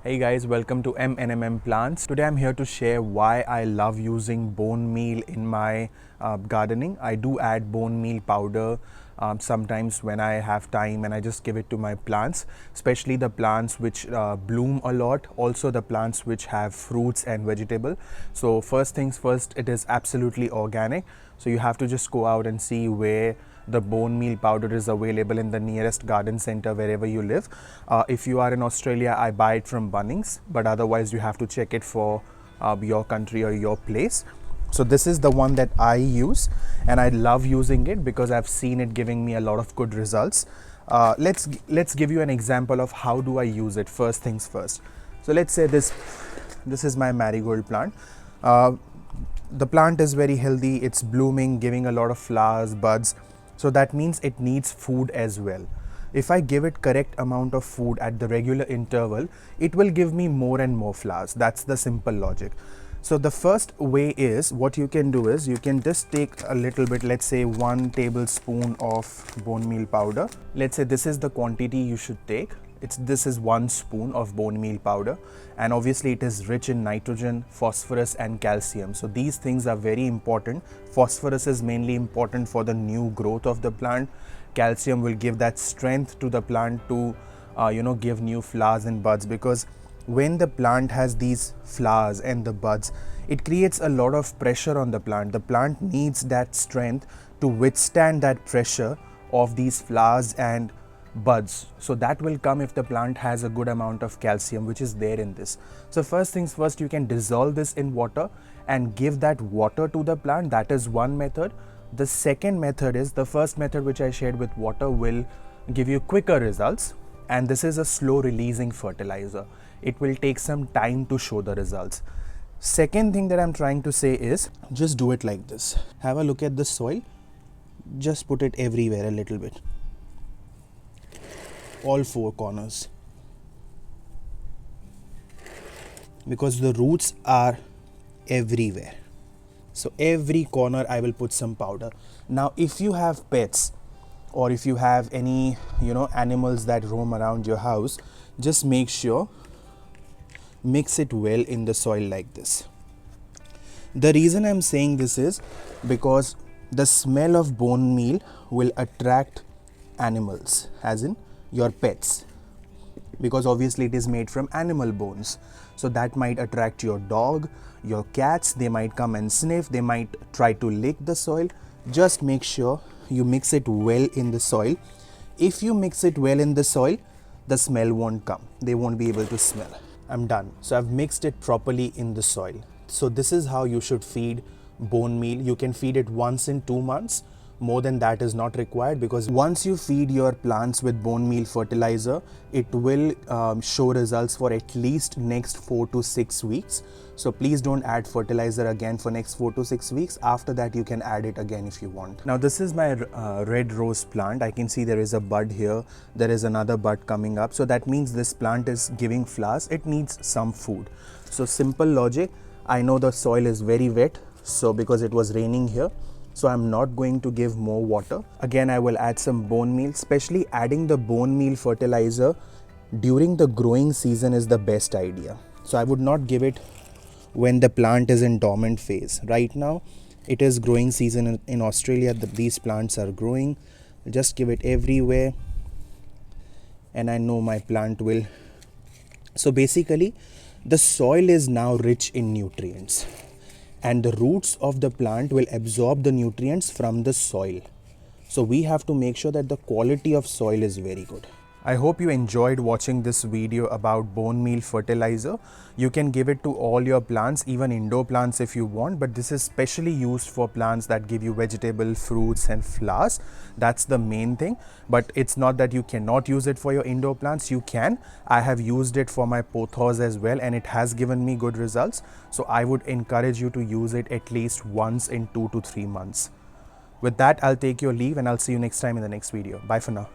Hey guys, welcome to M&M Plants. Today I'm here to share why I love using bone meal in my gardening. I do add bone meal powder sometimes when I have time, and I just give it to my plants, especially the plants which bloom a lot, also the plants which have fruits and vegetable. So first things first, it is absolutely organic. So you have to just go out and see where the bone meal powder is available in the nearest garden center wherever you live. If you are in Australia, I buy it from Bunnings, but otherwise you have to check it for your country or your place. So this is the one that I use, and I love using it because I've seen it giving me a lot of good results. Let's give you an example of how do I use it. First things first. So let's say this is my marigold plant. The plant is very healthy, it's blooming, giving a lot of flowers, buds. So that means it needs food as well. If I give it correct amount of food at the regular interval, it will give me more and more flowers. That's the simple logic. So the first way is, what you can do is, you can just take a little bit, let's say 1 tablespoon of bone meal powder. Let's say this is the quantity you should take. This is 1 spoon of bone meal powder, and obviously it is rich in nitrogen, phosphorus and calcium. So these things are very important. Phosphorus is mainly important for the new growth of the plant. Calcium will give that strength to the plant to give new flowers and buds, because when the plant has these flowers and the buds, it creates a lot of pressure on the plant. The plant needs that strength to withstand that pressure of these flowers and buds. So that will come if the plant has a good amount of calcium, which is there in this. So first things first, you can dissolve this in water and give that water to the plant. That is one method. The second method is, the first method which I shared with water will give you quicker results, and this is a slow releasing fertilizer. It will take some time to show the results. Second thing that I'm trying to say is, just do it like this. Have a look at the soil. Just put it everywhere a little bit. All 4 corners, because the roots are everywhere. So every corner I will put some powder. Now if you have pets, or if you have any animals that roam around your house, just make sure mix it well in the soil like this. The reason I'm saying this is because the smell of bone meal will attract animals, as in your pets, because obviously it is made from animal bones. So that might attract your dog, your cats. They might come and sniff, they might try to lick the soil. Just make sure you mix it well in the soil. If you mix it well in the soil, the smell won't come, they won't be able to smell. I'm done. So I've mixed it properly in the soil. So this is how you should feed bone meal. You can feed it once in 2 months. More than that is not required, because once you feed your plants with bone meal fertilizer, it will show results for at least next 4 to 6 weeks. So please don't add fertilizer again for next 4 to 6 weeks. After that you can add it again if you want. Now this is my red rose plant. I can see there is a bud here, there is another bud coming up. So that means this plant is giving flowers. It needs some food. So simple logic. I know the soil is very wet, so because it was raining here, so I'm not going to give more water. Again, I will add some bone meal. Especially adding the bone meal fertilizer during the growing season is the best idea. So I would not give it when the plant is in dormant phase. Right now it is growing season in Australia. These plants are growing. Just give it everywhere, and I know my plant will. So basically the soil is now rich in nutrients, and the roots of the plant will absorb the nutrients from the soil. So we have to make sure that the quality of soil is very good. I hope you enjoyed watching this video about bone meal fertilizer. You can give it to all your plants, even indoor plants if you want, but this is specially used for plants that give you vegetable, fruits and flowers. That's the main thing. But it's not that you cannot use it for your indoor plants. You can. I have used it for my pothos as well, and it has given me good results. So I would encourage you to use it at least once in 2 to 3 months. With that, I'll take your leave, and I'll see you next time in the next video. Bye for now.